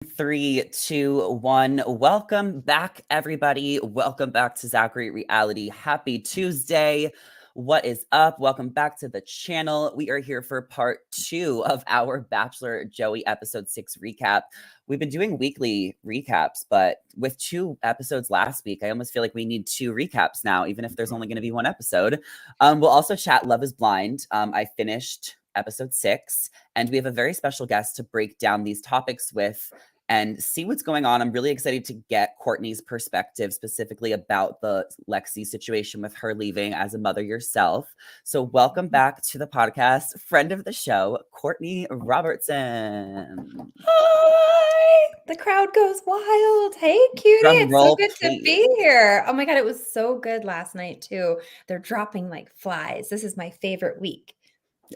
Three, two, one. Welcome back, everybody. Welcome back to Zachary Reality. Happy Tuesday. What is up? Welcome back to the channel. We are here for part 2 of our Bachelor Joey episode 6 recap. We've been doing weekly recaps, but with 2 episodes last week, I almost feel like we need 2 recaps now, even if there's only going to be 1 episode. We'll also chat Love is Blind. I finished episode 6, and we have a very special guest to break down these topics with and see what's going on. I'm really excited to get Courtney's perspective specifically about the Lexi situation with her leaving as a mother yourself. So welcome back to the podcast, friend of the show, Courtney Robertson. Hi! The crowd goes wild. Hey, cutie. Drum It's so roll, good to please. be here. Oh my God, it was so good last night too. They're dropping like flies. This is my favorite week.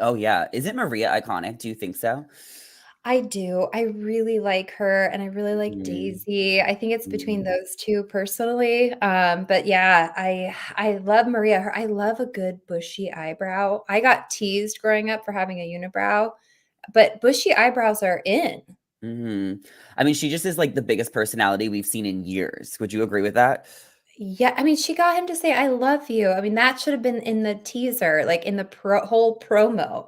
Oh yeah. Isn't Maria iconic? Do you think so? I do. I really like her and I really like Mm, Daisy. I think it's between mm. those two personally. But yeah, I love Maria. I love a good bushy eyebrow. I got teased growing up for having a unibrow, but bushy eyebrows are in. I mean, she just is like the biggest personality we've seen in years. Would you agree with that? Yeah, I mean, she got him to say, "I love you." I mean, that should have been in the teaser, like in the whole promo.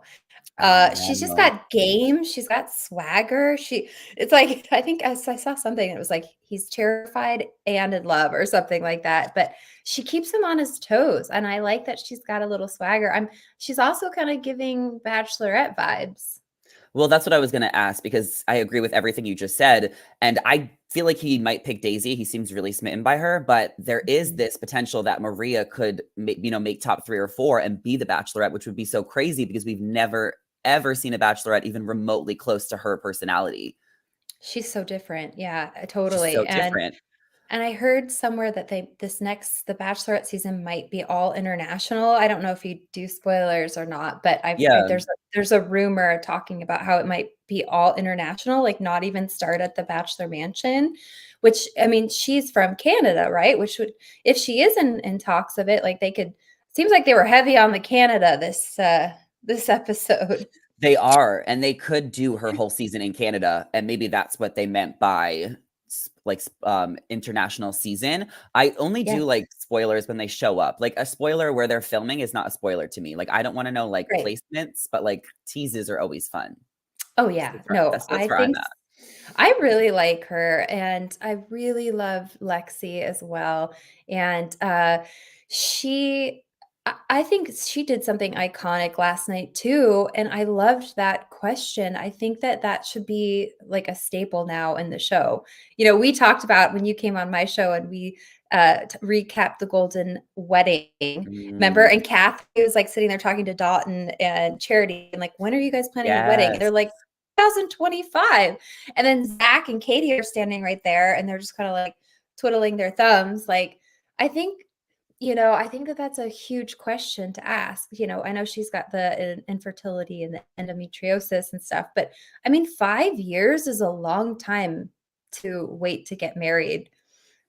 I She's just know. got game. She's got swagger. It's like, I think I saw something. It was like he's terrified and in love or something like that. But she keeps him on his toes, and I like that she's got a little swagger. She's also kind of giving Bachelorette vibes. Well, that's what I was going to ask because I agree with everything you just said. And I feel like he might pick Daisy. He seems really smitten by her, but there is Mhm. this potential that Maria could, make top 3 or 4 and be the Bachelorette, which would be so crazy because we've never, ever seen a Bachelorette even remotely close to her personality. She's so different. Yeah, Just totally. so And different. I heard somewhere that the Bachelorette season might be all international. I don't know if you do spoilers or not, but Yeah. there's a rumor talking about how it might be all international, like not even start at the Bachelor Mansion, which I mean, she's from Canada, right? Which would, if she is in talks of it, like they could, seems like they were heavy on the Canada this episode. They are, and they could do her whole season in Canada, and maybe that's what they meant by international season. I only Yeah, do like spoilers when they show up. Like a spoiler where they're filming is not a spoiler to me. Like I don't want to know like right. placements, but like teases are always fun. Oh yeah. No, That's where I'm at. I really like her, and I really love Lexi as well. And she, I think she did something iconic last night too. And I loved that question. I think that that should be like a staple now in the show. You know, we talked about when you came on my show and we recapped the Golden Wedding. Remember? Mm, And Kathy was like sitting there talking to Dalton and Charity, and like, when are you guys planning the wedding? And yes. they're like, 2025. And then Zach and Katie are standing right there and they're just kind of like twiddling their thumbs. Like, I think, I think that that's a huge question to ask. I know she's got the infertility and the endometriosis and stuff, but I mean, 5 years is a long time to wait to get married.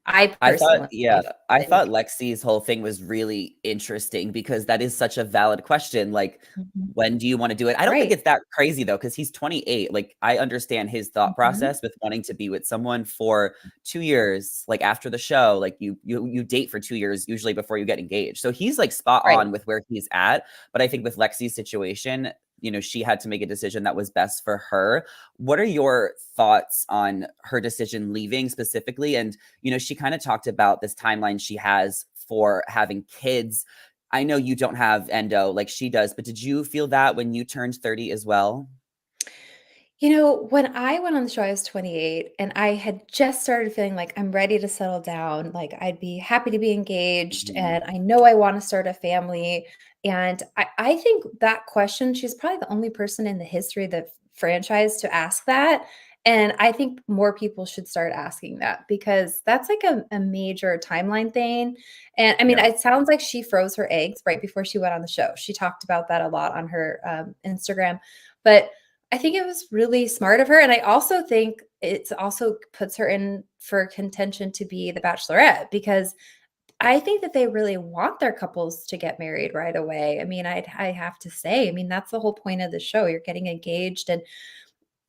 I I thought, personally yeah, I think. thought Lexi's whole thing was really interesting because that is such a valid question. Like, Mhm. when do you want to do it? I don't think Right. it's that crazy though, because he's 28. Like, I understand his thought Mhm. process with wanting to be with someone for 2 years, like after the show. Like you date for 2 years usually before you get engaged. So he's like spot Right. on with where he's at. But I think with Lexi's situation, she had to make a decision that was best for her. What are your thoughts on her decision leaving specifically? And she kind of talked about this timeline she has for having kids. I know you don't have endo like she does, but did you feel that when you turned 30 as well? When I went on the show, I was 28 and I had just started feeling like I'm ready to settle down. Like I'd be happy to be engaged Mhm. and I know I want to start a family. And I think that question, she's probably the only person in the history of the franchise to ask that. And I think more people should start asking that because that's like a major timeline thing. And I mean, Yeah. it sounds like she froze her eggs right before she went on the show. She talked about that a lot on her Instagram. But I think it was really smart of her, and I also think it's also puts her in for contention to be the bachelorette because I think that they really want their couples to get married right away. I mean, I have to say, I mean, that's the whole point of the show. You're getting engaged, and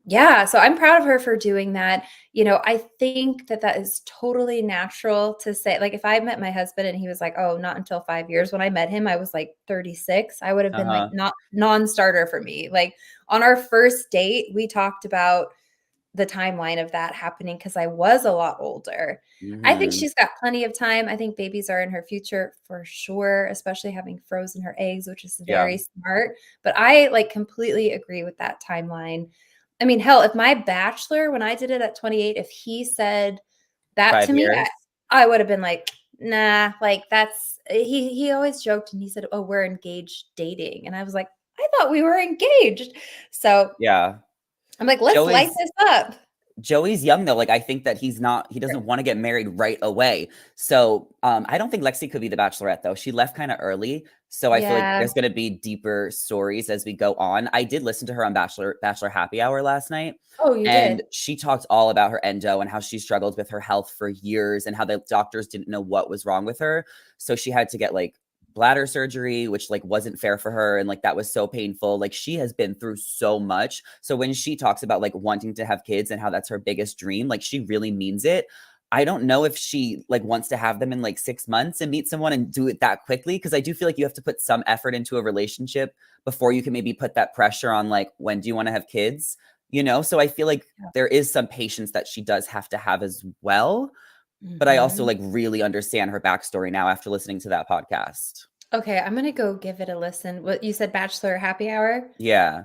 Yeah, so I'm proud of her for doing that. I think that that is totally natural to say. Like, if I met my husband and he was like, "Oh, not until 5 years." When I met him, I was like 36. I would have been like Uh-huh. not non-starter for me. Like, on our first date, we talked about the timeline of that happening because I was a lot older. I think Mhm. she's got plenty of time. I think babies are in her future for sure, especially having frozen her eggs, which is Yeah. very smart. But I like completely agree with that timeline. I mean, hell, if my bachelor, when I did it at 28, if he said that 5 to me, years? I would have been like, nah, like that's he always joked and he said, "Oh, we're engaged dating." And I was like, I thought we were engaged. So Yeah. I'm like, let's light Joey's this up. Joey's young though, like, I think that he doesn't wanna get married right away. So, I don't think Lexi could be the Bachelorette though. She left kinda early, so I feel like Yeah. there's gonna be deeper stories as we go on. I did listen to her on Bachelor Happy Hour last night, Oh, you and did? she talked all about her endo and how she struggled with her health for years and how the doctors didn't know what was wrong with her. So she had to get, like, bladder surgery, which, like, wasn't fair for her, and, like, that was so painful. Like, she has been through so much. So when she talks about, like, wanting to have kids and how that's her biggest dream, like, she really means it. I don't know if she, like, wants to have them in, like, 6 months and meet someone and do it that quickly, because I do feel like you have to put some effort into a relationship before you can maybe put that pressure on, like, when do you wanna have kids, you know? So I feel like Yeah. there is some patience that she does have to have as well, but I also, Mhm. like, really understand her backstory now after listening to that podcast. Okay, I'm gonna go give it a listen. What you said, Bachelor Happy Hour? Yeah.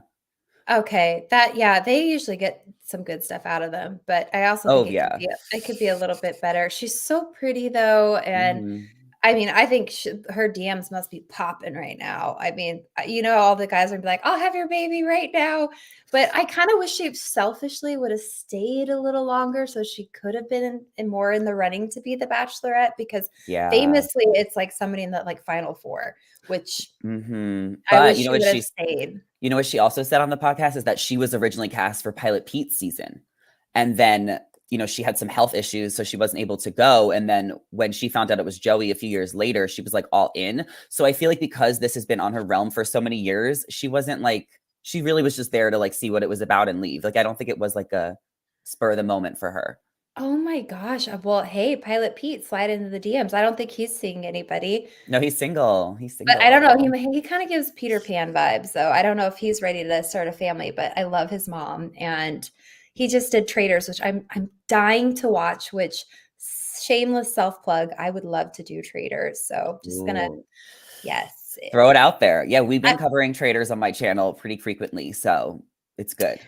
Okay, that yeah, they usually get some good stuff out of them, but I also think Oh, yeah. it could be a little bit better. She's so pretty though, and Mhm. I mean, I think her DMs must be popping right now. I mean, all the guys are gonna be like, "I'll have your baby right now," but I kind of wish she selfishly would have stayed a little longer so she could have been more in the running to be the Bachelorette because Yeah. famously, it's like somebody in that like Final Four, which Mhm. I But wish she would have stayed. you know what she also said on the podcast is that she was originally cast for Pilot Pete's season. And then, she had some health issues, so she wasn't able to go. And then when she found out it was Joey a few years later, she was like all in. So I feel like because this has been on her realm for so many years, she wasn't like she really was just there to like see what it was about and leave. Like I don't think it was like a spur of the moment for her. Oh my gosh. Well, hey, Pilot Pete, slide into the DMs. I don't think he's seeing anybody, No, he's single. He's but I don't know. single. He kind of gives Peter Pan vibes, so I don't know if he's ready to start a family. But I love his mom, and he just did Traders, which I'm dying to watch. Which shameless self plug, I would love to do Traders. So just gonna Ooh. yes. Throw it out there. Yeah, we've I, been covering traders on my channel pretty frequently, so it's good.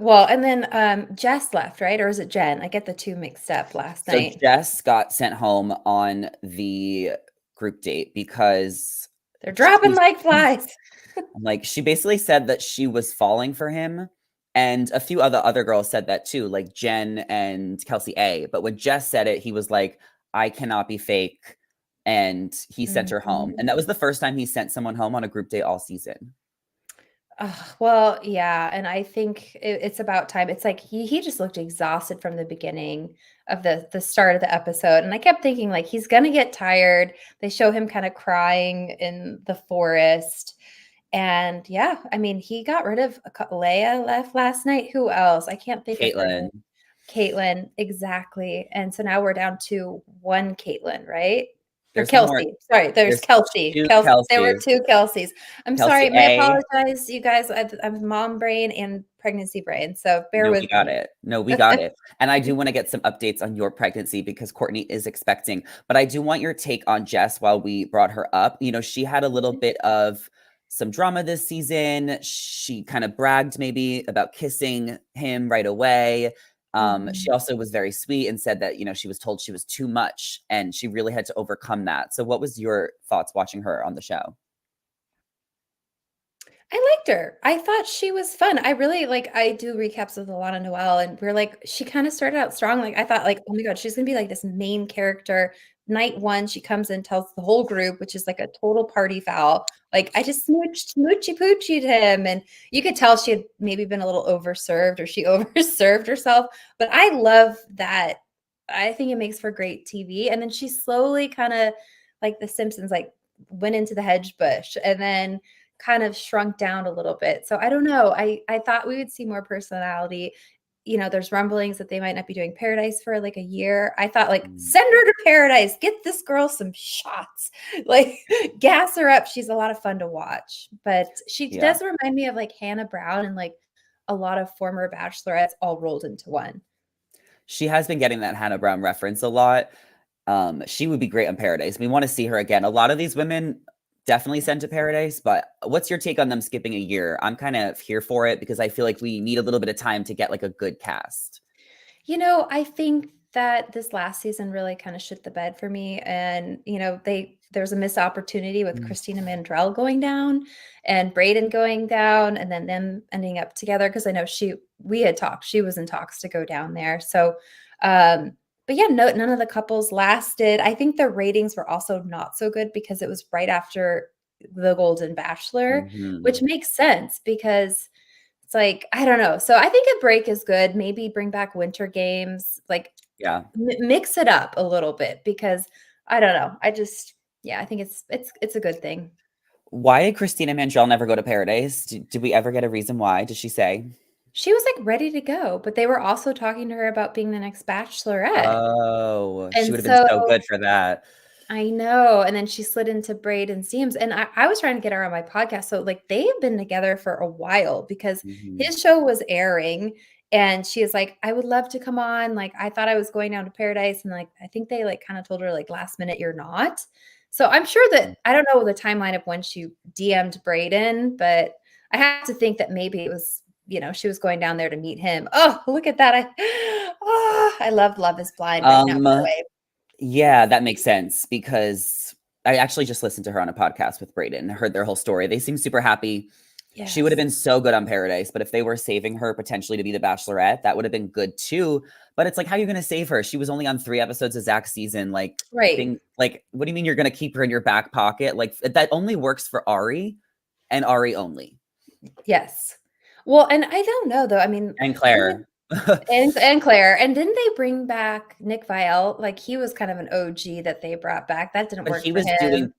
well, and then Jess left, right? Or is it Jen? I get the two mixed up last So night. Jess got sent home on the group date because They're dropping she's like flies. like she basically said that she was falling for him, and a few other girls said that too, like Jen and Kelsey A. But when Jess said it, he was like, "I cannot be fake," and he sent her home. Mhm. And that was the first time he sent someone home on a group date all season. Well, yeah, and I think it's about time. It's like he just looked exhausted from the beginning of the start of the episode, and I kept thinking like he's gonna get tired. They show him kind of crying in the forest, and yeah, I mean he got rid of Leia left last night. Who else? I can't think of her name. Caitlin, Caitlin, exactly. And so now we're down to one Caitlin, right? Or there's one more. Kelsey. Sorry, there's There's Kelsey. two There were Kelseys. 2 Kelseys. I'm Kelsey sorry. My A. apologize, you guys. I'm mom brain and pregnancy brain, so bear No, we with got me. it. No, we got it. And I do wanna get some updates on your pregnancy because Courtney is expecting. But I do want your take on Jess while we brought her up. She had a little bit of some drama this season. She kinda bragged maybe about kissing him right away. She Mhm. also was very sweet and said that, she was told she was too much, and she really had to overcome that. So what was your thoughts watching her on the show? I liked her. I thought she was fun. I really I do recaps with Alana Noel, and we're like, she kind of started out strong. Like I thought, like, oh my god, she's gonna be like this main character. Night one, she comes in, tells the whole group, which is like a total party foul. Like I just smoochy poochied him, and you could tell she had maybe been a little overserved or she overserved herself. But I love that. I think it makes for great TV. And then she slowly kind of like The Simpsons, like went into the hedge bush, and then kind of shrunk down a little bit. So I don't know. I thought we would see more personality. There's rumblings that they might not be doing Paradise for like a year. I thought like Mm. send her to Paradise, get this girl some shots, like gas her up. She's a lot of fun to watch, but she Yeah. does remind me of like Hannah Brown and like a lot of former bachelorettes all rolled into one. She has been getting that Hannah Brown reference a lot. She would be great on Paradise. We want to see her again. A lot of these women definitely sent to Paradise, but what's your take on them skipping a year? I'm kind of here for it because I feel like we need a little bit of time to get like a good cast. I think that this last season really kind of shit the bed for me. And, there's a missed opportunity with Mm. Christina Mandrell going down and Brayden going down and then them ending up together. Cause I know we had talked, she was in talks to go down there. So, but yeah, no, none of the couples lasted. I think the ratings were also not so good because it was right after the Golden Bachelor, Mhm. which makes sense because it's like, I don't know. So I think a break is good. Maybe bring back winter games, like Yeah. mix it up a little bit because I don't know. Yeah, I think it's a good thing. Why did Christina Mandrell never go to Paradise? Did we ever get a reason why? Did she say? She was like ready to go, but they were also talking to her about being the next bachelorette. Oh, she And would have been so so good for that. I know, and then she slid into Braden's DMs, and I was trying to get her on my podcast, so, like, they have been together for a while because Mhm. his show was airing, and she is like, "I would love to come on, like, I thought I was going down to Paradise," and, like, I think they, like, kinda told her, like, last minute, "You're not." So, I'm sure Mm. that I don't know the timeline of when she DM'd Braden, but I have to think that maybe it was, she was going down there to meet him. Oh, look at that, I love Love Is Blind right now, by the Um, way. yeah, that makes sense because I actually just listened to her on a podcast with Brayden, heard their whole story. They seem super happy. She would have Yes. been so good on Paradise, but if they were saving her potentially to be the Bachelorette, that would have been good too. But it's like, how are you going to save her? She was only on 3 episodes of Zach's season. Right. What do you mean you're going to keep her in your back pocket? Like, that only works for Ari and Ari only. Yes. Well, and I don't know though. I mean, And who would Claire. and Claire, and didn't they bring back Nick Viall? Like he was kind of an OG that they brought back. That didn't But work he for was him.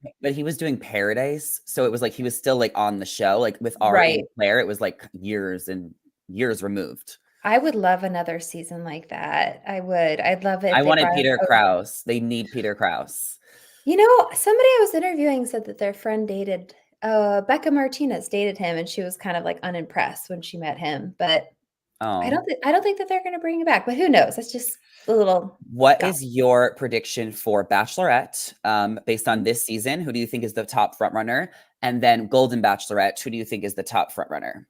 doing Paradise, so it was like he was still, like, on the show, like, with Ari Right. and Claire, it was, like, years and years removed. I would love another season like that. I would. I'd love it I if they wanted brought Peter an Kraus. They need Peter Kraus. somebody I was interviewing said that their friend dated Becca Martinez dated him and she was kind of like unimpressed when she met him. But Oh. I don't think that they're gonna bring him back. But who knows? That's just a little What gossip. is your prediction for Bachelorette, based on this season? Who do you think is the top front runner? And then Golden Bachelorette, who do you think is the top front runner?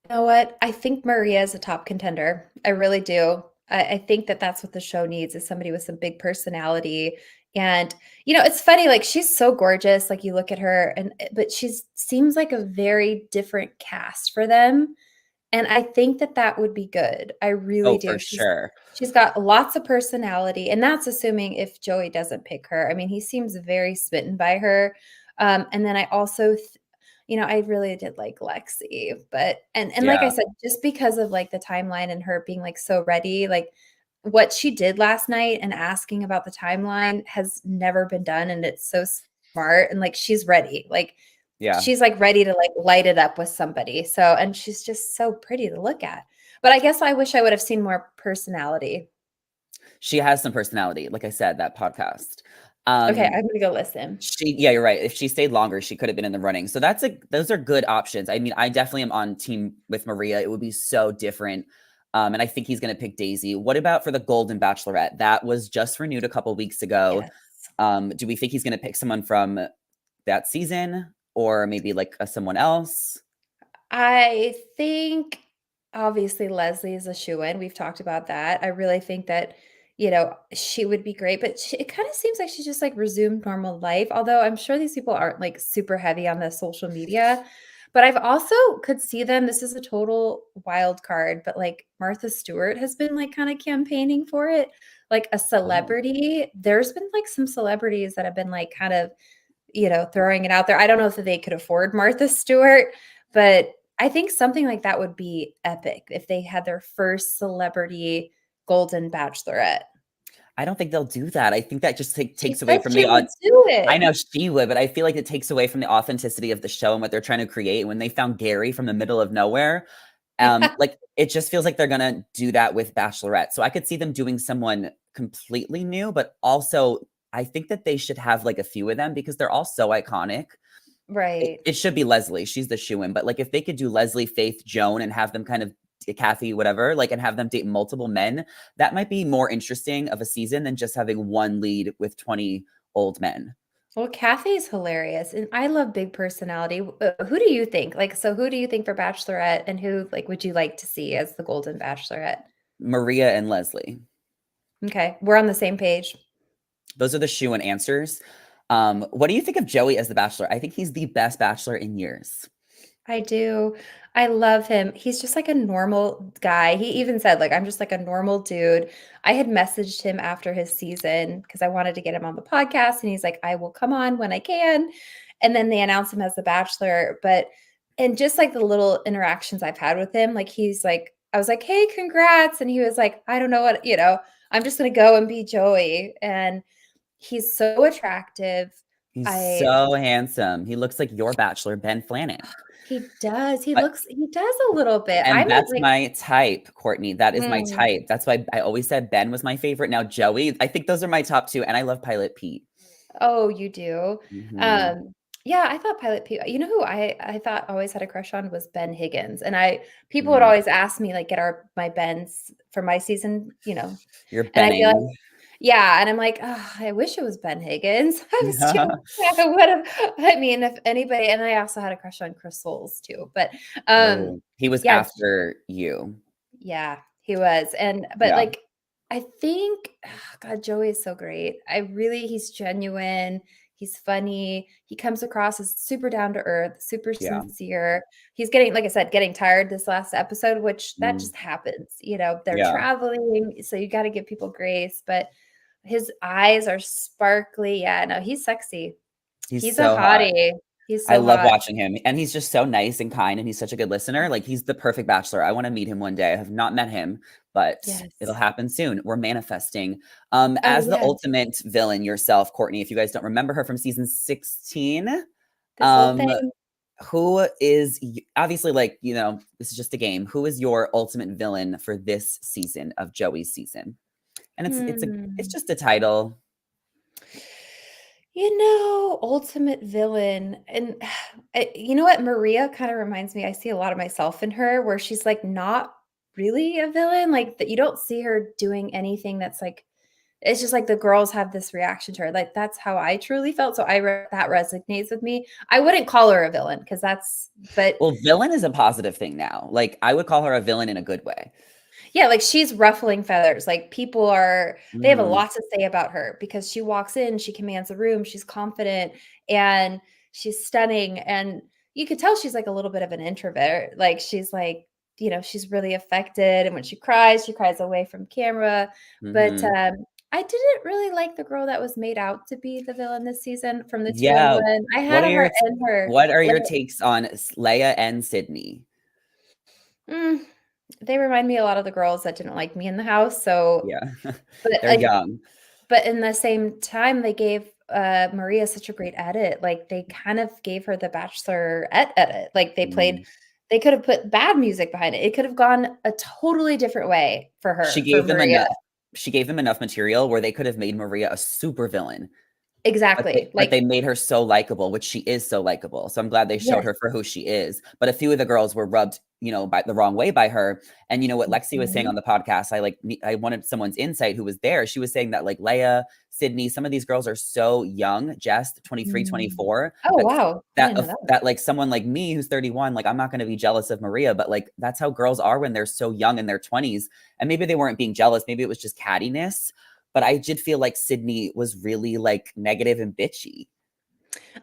You know what? I think Maria is a top contender. I really do. I think that that's what the show needs is somebody with some big personality. And it's funny. Like she's so gorgeous. Like you look at her, and but she's seems like a very different cast for them. And I think that that would be good. I really Oh, do. for sure. She's got lots of personality, and that's assuming if Joey doesn't pick her. I mean, he seems very smitten by her. And then I also I really did like Lexi, but and like I Yeah, said, just because of like the timeline and her being like so ready, like what she did last night and asking about the timeline has never been done and it's so smart and like she's ready. Like yeah. she's like ready to like light it up with somebody. So and she's just so pretty to look at. But I guess I wish I would have seen more personality. She has some personality, like I said, that podcast. Okay, Um, I'm gonna go listen. yeah, you're right. If she stayed longer, she could have been in the running. So those are good options. I mean, I definitely am on team with Maria. It would be so different. And I think he's gonna pick Daisy. What about for the Golden Bachelorette? That was just renewed a couple weeks ago. Yes. Do we think he's gonna pick someone from that season or maybe like someone else? I think obviously Leslie is a shoo-in. We've talked about that. I really think that, she would be great, but it kind of seems like she just like resumed normal life. Although I'm sure these people aren't like super heavy on the social media, but I've also could see them. This is a total wild card, but like Martha Stewart has been like kind of campaigning for it, like a Oh. celebrity. There's been like some celebrities that have been like kind of throwing it out there. I don't know if they could afford Martha Stewart, but I think something like that would be epic if they had their first celebrity Golden Bachelorette. I don't think they'll do that. I think that just She takes away said from she the would do I it. know she would, but I feel like it takes away from the authenticity of the show and what they're trying to create. When they found Gary from the middle of nowhere, like it just feels like they're gonna do that with Bachelorette. So I could see them doing someone completely new, but also I think that they should have like a few of them because they're all so iconic. Right. It should be Leslie. She's the shoe-in, but like if they could do Leslie, Faith, Joan, and have them kind of Kathy, whatever, like and have them date multiple men, that might be more interesting of a season than just having one lead with 20 old men. Well, Kathy's hilarious, and I love big personality. Who do you think? Like, so who do you think for Bachelorette, and who like would you like to see as the Golden Bachelorette? Maria and Leslie. Okay, we're on the same page. Those are the shoe-in answers. What do you think of Joey as the Bachelor? I think he's the best Bachelor in years. I do. I love him. He's just like a normal guy. He even said, like, I'm just like a normal dude. I had messaged him after his season because I wanted to get him on the podcast. And he's like, I will come on when I can. And then they announced him as the Bachelor. And just like the little interactions I've had with him, like, he's like, I was like, hey, congrats. And he was like, I don't know what, I'm just going to go and be Joey. And he's so attractive. He's I so handsome. He looks like your Bachelor, Ben Flanick. He does. Uh, He does a little bit. I And might that's like my type, Courtney. That is my mm, type. That's why I always said Ben was my favorite. Now Joey, I think those are my top two, and I love Pilot Pete. oh, you do? Mhm. Um, yeah, I thought Pilot P you know who I thought always had a crush on was Ben Higgins, and I people would Mm. always ask me, like, get my Bens for my season, You're and I'd be like Benning. yeah, and I'm like, "Oh, I wish it was Ben Higgins." I was joking. I would've I mean, if anybody and I also had a crush on Chris Soules too, but, Oh, he was yeah. after you. Yeah, he was, but, Yeah, like, I think God, Joey is so great. He's genuine, he's funny, he comes across as super down to earth, super yeah. sincere. He's getting like I said, getting tired this last episode, which that Mm, just happens, they're yeah. traveling, so you gotta give people grace, but his eyes are sparkly. Yeah, no, he's sexy. He's He's a so hot. hottie. He's I so love hot. watching him, and he's just so nice and kind, and he's such a good listener. Like, he's the perfect bachelor. I wanna meet him one day. I have not met him, but it'll Yes. happen soon. We're manifesting. Oh, As the yes. ultimate villain yourself, Courtney, if you guys don't remember her from season 16, This whole um, thing. who is obviously, like, this is just a game. Who is your ultimate villain for this season of Joey's season? And it's Hmm. just a title. Ultimate villain, and you know what? Maria kinda reminds me I see a lot of myself in her where she's, like, not really a villain, like, that you don't see her doing anything that's, like it's just, like, the girls have this reaction to her, like, that's how I truly felt, so that resonates with me. I wouldn't call her a villain because but Well, villain is a positive thing now. Like, I would call her a villain in a good way. yeah, like, she's ruffling feathers, like, they have a Mhm, lot to say about her because she walks in, she commands the room, she's confident, and she's stunning, and you could tell she's, like, a little bit of an introvert, like, she's really affected, and when she cries away from camera, but, mhm. I didn't really like the girl that was made out to be the villain this season from the 2 on Yeah. 1. I had What a are heart your in her, what are like your takes on Leia and Sydney? mm, they remind me a lot of the girls that didn't like me in the house, so Yeah. but, They're like young. But in the same time, they gave, Maria such a great edit, like, they kind of gave her the Bachelorette edit, like, Mm. they could have put bad music behind it, it could have gone a totally different way She for gave them Maria. enough she gave them enough material where they could have made Maria a super villain. But Exactly, they like made her so likable, which she is so likable, so I'm glad they showed yes. her for who she is, but a few of the girls were rubbed, by the wrong way by her, and you know what Lexi was saying Mhm. on the podcast, I wanted someone's insight who was there, she was saying that, like, Leia, Sydney, some of these girls are so young, Jess, 23, Mm. 24, Oh, wow, I didn't know that. like, someone like me who's 31, like, I'm not gonna be jealous of Maria, but, like, that's how girls are when they're so young in their 20s, and maybe they weren't being jealous, maybe it was just cattiness, but I did feel like Sydney was really, like, negative and bitchy.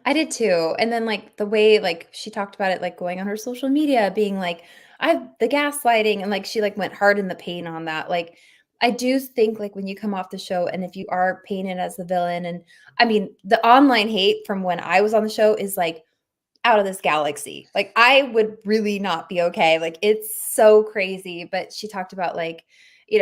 I did too, and then, like, the way, like, she talked about it, like, going on her social media, being like, "I've the gaslighting," and, like, she, like, went hard in the paint on that, like, I do think, like, when you come off the show and if you are painted as the villain and I mean, the online hate from when I was on the show is, like, out of this galaxy. Like, I would really not be okay. Like, it's so crazy. But she talked about, like,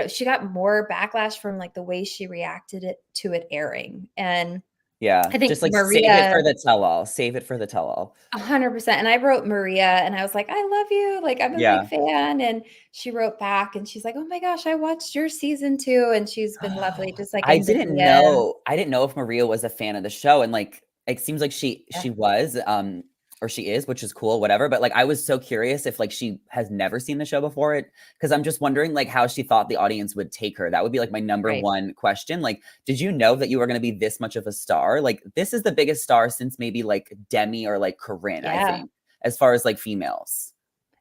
she got more backlash from, like, the way she reacted to it airing. And Yeah, I think just, like, save it Maria for the tell-all, save it for the tell-all. 100%, and I wrote Maria, and I was like, "I love you, like, I'm a big Yeah. fan," and she wrote back, and she's like, "Oh my gosh, I watched your season too," and she's been lovely, just, like, in the DM. I didn't know if Maria was a fan of the show, and, like, it seems like Yeah, she was, or she is, which is cool, whatever, but, like, I was so curious if, like, she has never seen the show before it, because 'cause I'm just wondering, like, how she thought the audience would take her. That would be, like, my number right. 1 question, like, did you know that you were gonna be this much of a star? Like, this is the biggest star since maybe, like, Demi or, like, Corinne, I Yeah. think, as far as, like, females.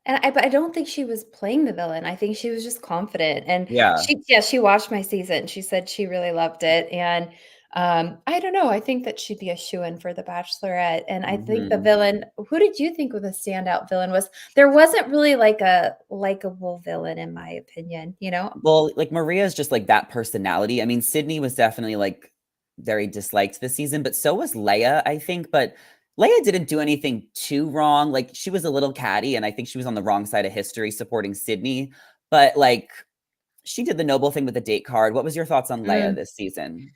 But I don't think she was playing the villain. I think she was just confident, and Yeah. she watched my season. She said she really loved it, and, I don't know, I think that she'd be a shoo-in for The Bachelorette, and I think the Mhm. villain who did you think the standout villain was? There wasn't really, like, a likable villain in my opinion, you know? Well, like, Maria's just, like, that personality. I mean, Sydney was definitely, like, very disliked this season, but so was Leia, I think, but Leia didn't do anything too wrong. Like, she was a little catty, and I think she was on the wrong side of history supporting Sydney, but, like, she did the noble thing with the date card. What was your thoughts on Leia Mm. this season?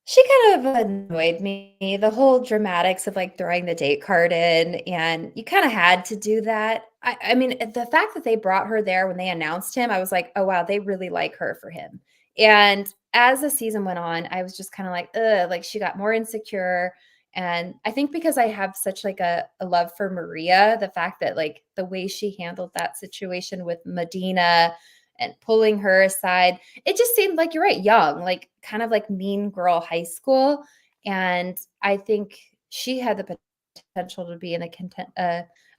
She kind of annoyed me, the whole dramatics of, like, throwing the date card in, and you kinda had to do that. I mean, the fact that they brought her there when they announced him, I was like, "Oh, wow, they really like her for him." And as the season went on, I was just kinda like, "Ugh," like, she got more insecure, and I think because I have such, like, a love for Maria, the fact that, like, the way she handled that situation with Medina and pulling her aside, it just seemed like you're right, young, like, kind of like Mean Girl High School, and I think she had the potential to be in a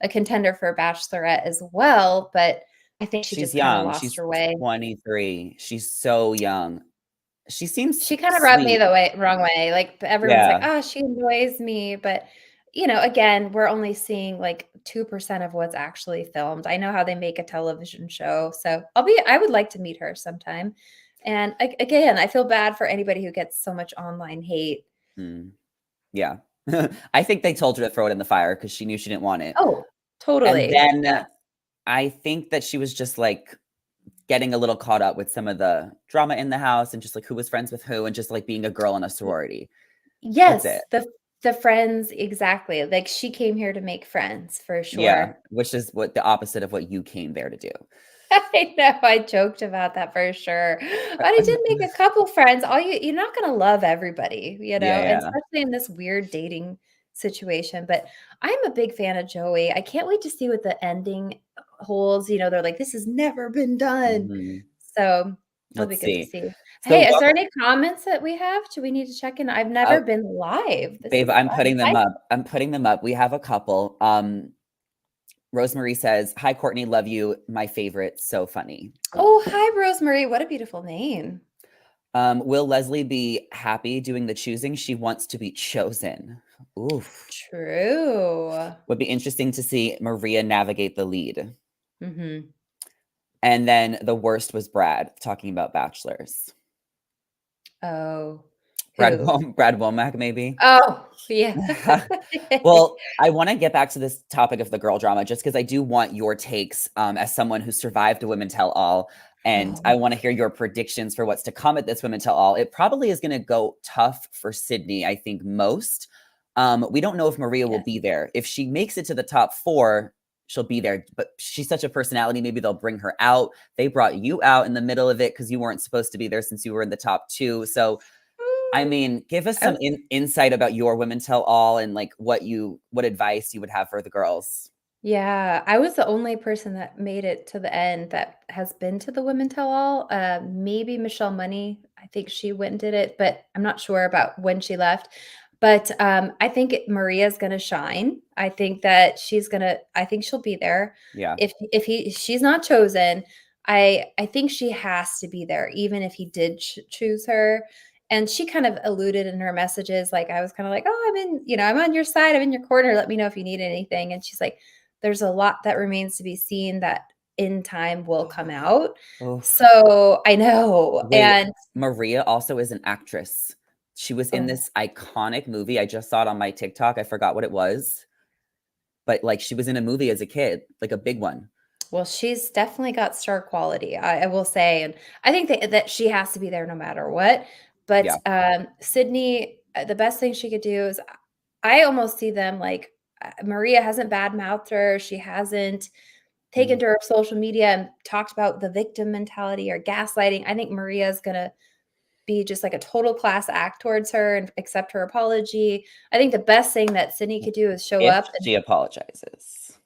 contender for a Bachelorette as well, but I think she She's just kinda young. lost She's her way. 23. She's so young. She seems She kinda rubbed me sweet. the wrong way, like, everyone's like, Yeah. "Oh, she annoys me," but, again, we're only seeing, like, 2% of what's actually filmed. I know how they make a television show, so I would like to meet her sometime, and, again, I feel bad for anybody who gets so much online hate. Mm. Yeah. I think they told her to throw it in the fire because she knew she didn't want it. Oh, And totally. then Yeah. I think that she was just, like, getting a little caught up with some of the drama in the house and just, like, who was friends with who and just, like, being a girl in a Y sorority. That's it. yes, the friends exactly, like, she came here to make friends for Yeah, sure. which is what the opposite of what you came there to do. I know, I joked about that for sure, but I did make a couple friends. You're not gonna love everybody, Yeah, and yeah. especially in this weird dating situation, but I'm a big fan of Joey. I can't wait to see what the ending holds, they're like, "This has never been done." Mhm. So, it'll be Let's good to see. see. So Hey, is what there any comments that we have? Do we need to check in? I've oh, never been live. This babe, is I'm fun. putting them Hi. up. I'm putting them up. We have a couple. Rosemary says, "Hi, Courtney, love you. My favorite. So funny." Oh, hi, Rosemary. What a beautiful name. Will Leslie be happy doing the choosing? She wants to be chosen. Oof. True. Would be interesting to see Maria navigate the lead. Mhm. And then the worst was Brad talking about bachelors. Oh, Brad who? Brad Womack, maybe? Oh, yeah. Well, I wanna get back to this topic of the girl drama just because I do want your takes, as someone who survived a Women Tell All, and I Oh, wanna hear your predictions for what's to come at this Women Tell All. It probably is gonna go tough for Sydney, I think, most. We don't know if Maria will yes. be there. If she makes it to the top 4, she'll be there, but she's such a personality, maybe they'll bring her out. They brought you out in the middle of it because you weren't supposed to be there since you were in the top 2, so I mean, give us some Oh, insight about your Women Tell All and, like, what advice you would have for the girls. yeah, I was the only person that made it to the end that has been to the Women Tell All. Maybe Michelle Money, I think she went and did it, but I'm not sure about when she left. But, I think Maria's gonna shine. I think she'll be there. Yeah, If she's not chosen, I think she has to be there even if he did choose her. And she kind of alluded in her messages, like, I was kinda like, "Oh, I'm on your side, I'm in your corner, let me know if you need anything." And she's like, "There's a lot that remains to be seen that in time will come out." oof. So, I know, Wait, and Maria also is an actress. She was in oh, this iconic movie, I just saw it on my TikTok, I forgot what it was. but like she was in a movie as a kid, like a big one. Well, she's definitely got star quality, I will say, and I think that she has to be there no matter what. But Yeah. Sydney, the best thing she could do is, I almost see them like, Maria hasn't badmouthed her. She hasn't taken Mhm. to her social media and talked about the victim mentality or gaslighting. I think Maria's gonna be just like a total class act towards her and accept her apology. I think the best thing that Sydney could do is show If up and she apologizes.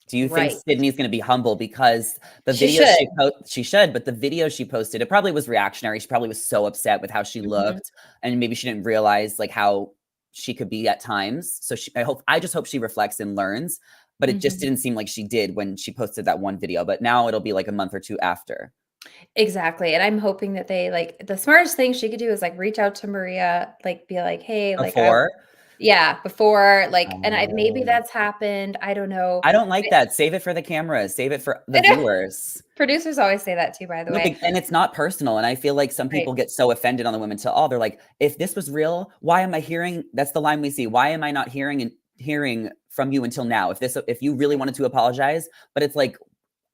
Do you think right. Sydney's going to be humble because the She video should. she should, but the video she posted, it probably was reactionary. She probably was so upset with how she Mhm, looked, and maybe she didn't realize like how she could be at times. So I just hope she reflects and learns, but it just mhm. didn't seem like she did when she posted that one video, but now it'll be like a month or two after. Exactly, and I'm hoping that they like, the smartest thing she could do is, like, reach out to Maria, like, be like, "Hey, like, I" Before. yeah, before, like, and I maybe Oh. that's happened, I don't know. I don't like I that. Save it for the cameras. Save it for the I know. viewers. Producers always say that too, by the No, way. and it's not personal, and I feel like some Right. people get so offended on the women tell all. They're like, "If this was real, why am I hearing" that's the line we see, "Why am I not hearing from you until now? If you really wanted to apologize." But it's like,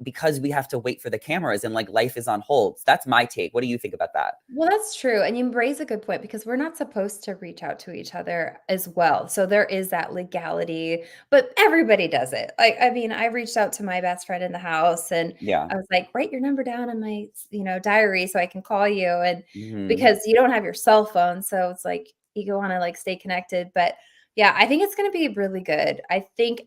because we have to wait for the cameras and, like, life is on hold. That's my take. What do you think about that? Well, that's true, and you raise a good point because we're not supposed to reach out to each other as well, so there is that legality, but everybody does it. Like, I mean, I reached out to my best friend in the house, and Yeah. I was like, "Write your number down in my, diary so I can call you," and Mhm. because you don't have your cell phone, so it's like you wanna, like, stay connected, but yeah, I think it's gonna be really good. I think,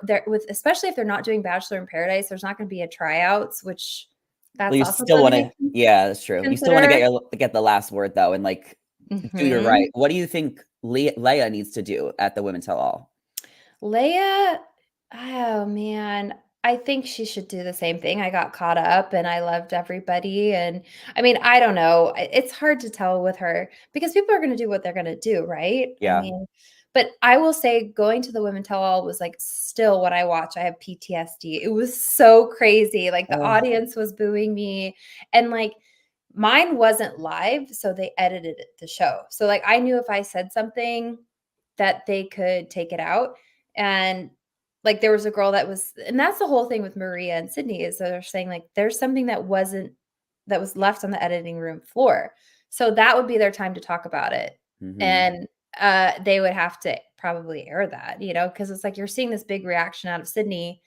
there with, especially if they're not doing Bachelor in Paradise, there's not gonna be a tryouts, which Well, that's you also still something wanna yeah, that's true. You still wanna consider. get the last word, though, and, like, do your right. Mhm. What do you think Leia needs to do at the Women Tell All? Leia, oh man, I think she should do the same thing. I got caught up and I loved everybody. And I mean, I don't know. It's hard to tell with her because people are going to do what they're going to do, right? I Yeah. mean, but I will say going to the Women Tell All was like still what I watch. I have PTSD. It was so crazy. Like the Ugh. audience was booing me and like mine wasn't live. So they edited the show. So like I knew if I said something that they could take it out. And like there was a girl that was, and that's the whole thing with Maria and Sydney is they're saying like there's something that was left on the editing room floor. So that would be their time to talk about it. Mhm. And they would have to probably air that, because it's like you're seeing this big reaction out of Sydney,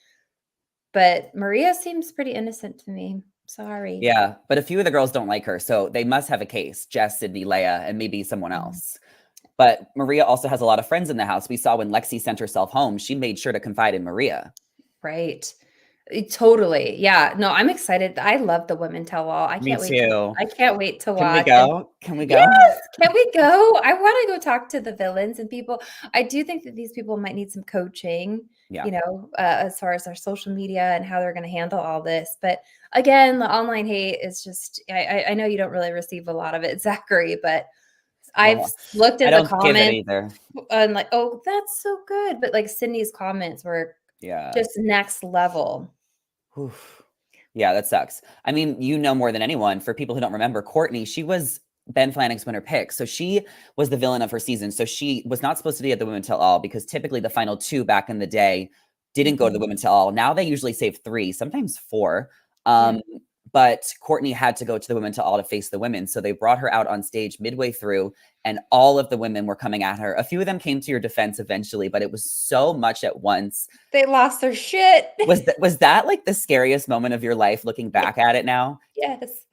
but Maria seems pretty innocent to me. Sorry. Yeah, but a few of the girls don't like her, so they must have a case. Jess, Sydney, Leia, and maybe someone Mhm. else. But Maria also has a lot of friends in the house. We saw when Lexi sent herself home, she made sure to confide in Maria. Right. Totally. Yeah. No, I'm excited. I love the Women Tell All. Me too. I can't wait to Can we watch. And go? Can we yes, go? can we go? I wanna go talk to the villains and people. I do think that these people might need some coaching, Yeah. as far as their social media and how they're gonna handle all this. But again, the online hate is just I know you don't really receive a lot of it, Zachary, but I've Well, looked I at the don't give it comments either. and like, "Oh, that's so good." But like Sydney's comments were Yeah. just next level. Oof. Yeah, that sucks. I mean, you know more than anyone. For people who don't remember, Courtney, she was Ben Flanning's winner pick. So she was the villain of her season. So she was not supposed to be at the Women Tell All because typically the final two back in the day didn't go to the Mhm. Women Tell All. Now they usually save three, sometimes four. Yeah. But Courtney had to go to the Women Tell All to face the women. So they brought her out on stage midway through, and all of the women were coming at her. A few of them came to your defense eventually, but it was so much at once. They lost their shit. Was that like the scariest moment of your life looking Yeah. back at it now? Yes.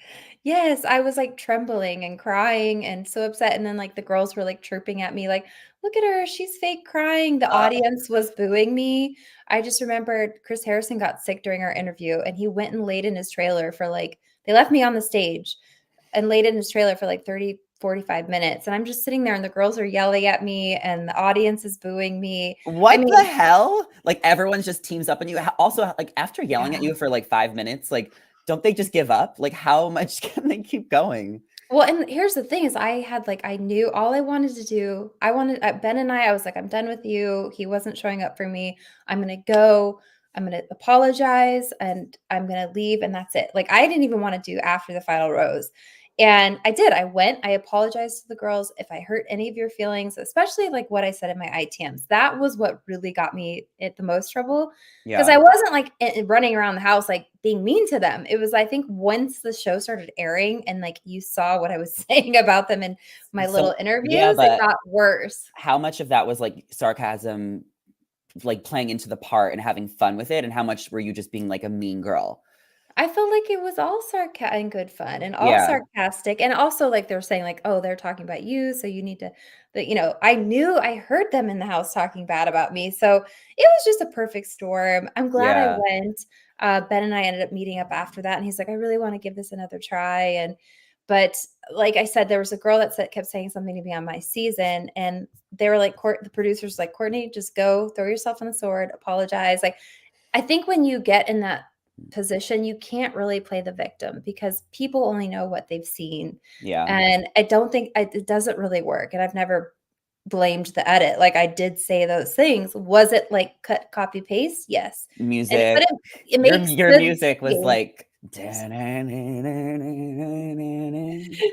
Yes, I was, like, trembling and crying and so upset, and then, like, the girls were, like, chirping at me, like, "Look at her, she's fake crying." The Uh, audience was booing me. I just remembered Chris Harrison got sick during our interview, and he went and laid in his trailer for, like, they left me on the stage and laid in his trailer for, like, 30, 45 minutes, and I'm just sitting there, and the girls are yelling at me, and the audience is booing me. I what the mean, hell? Like everyone just teams up on you. Also, like after yelling at yeah. you for like 5 minutes, like don't they just give up? Like how much can they keep going? Well, and here's the thing is I knew all I wanted to do. I wanted Ben and I was like, "I'm done with you." He wasn't showing up for me. I'm gonna go. I'm gonna apologize and I'm gonna leave and that's it. Like I didn't even want to do after the final rose. And I did. I went, I apologized to the girls if I hurt any of your feelings, especially like what I said in my ITMs. That was what really got me in the most trouble because Yeah. I wasn't like running around the house like being mean to them. It was, I think, once the show started airing and like you saw what I was saying about them in my little So, yeah, interviews, it but got worse. how much of that was like sarcasm, like playing into the part and having fun with it? And how much were you just being like a mean girl? I felt like it was all and good fun and all Yeah. sarcastic, and also, like, they're saying, like, "Oh, they're talking about you, so you need to," I knew I heard them in the house talking bad about me, so it was just a perfect storm. I'm glad I Yeah. went. Ben and I ended up meeting up after that, and he's like, "I really wanna give this another try," but like I said, there was a girl that kept saying something to me on my season, and they were like, the producers like, "Courtney, just go, throw yourself on the sword, apologize." Like, I think when you get in that position, you can't really play the victim because people only know what they've seen. Yeah. And I don't think it doesn't really work. And I've never blamed the edit. Like I did say those things. Was it like cut, copy, paste? Yes. And Music. but it Your makes your good music was game. like